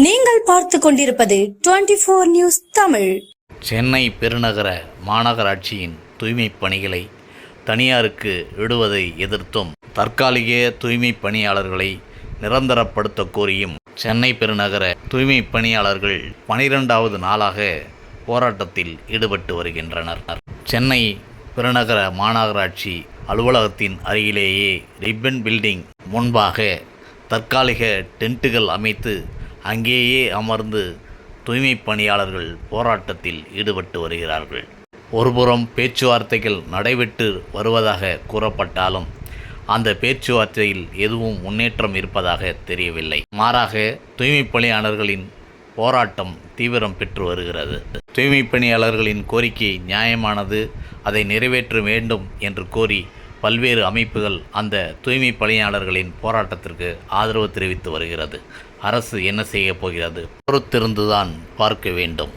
நீங்கள் பார்த்து கொண்டிருப்பது 24 நியூஸ் தமிழ். சென்னை பெருநகர மாநகராட்சியின் தூய்மை பணிகளை தனியாருக்கு விடுவதை எதிர்த்தும் தற்காலிக தூய்மை பணியாளர்களை நிரந்தரப்படுத்த கோரியும் சென்னை பெருநகர தூய்மை பணியாளர்கள் 12வது நாளாக போராட்டத்தில் ஈடுபட்டு வருகின்றனர். சென்னை பெருநகர மாநகராட்சி அலுவலகத்தின் அருகிலேயே ரிப்பன் பில்டிங் முன்பாக தற்காலிக டென்ட்டுகள் அமைத்து அங்கேயே அமர்ந்து தூய்மை பணியாளர்கள் போராட்டத்தில் ஈடுபட்டு வருகிறார்கள். ஒருபுறம் பேச்சுவார்த்தைகள் நடைபெற்று வருவதாக கூறப்பட்டாலும் அந்த பேச்சுவார்த்தையில் எதுவும் முன்னேற்றம் இருப்பதாக தெரியவில்லை. மாறாக தூய்மை பணியாளர்களின் போராட்டம் தீவிரம் பெற்று வருகிறது. தூய்மை பணியாளர்களின் கோரிக்கை நியாயமானது, அதை நிறைவேற்ற வேண்டும் என்று கோரி பல்வேறு அமைப்புகள் அந்த தூய்மை பணியாளர்களின் போராட்டத்திற்கு ஆதரவு தெரிவித்து வருகிறது. அரசு என்ன செய்ய போகிறது? பொறுத்திருந்துதான் பார்க்க வேண்டும்.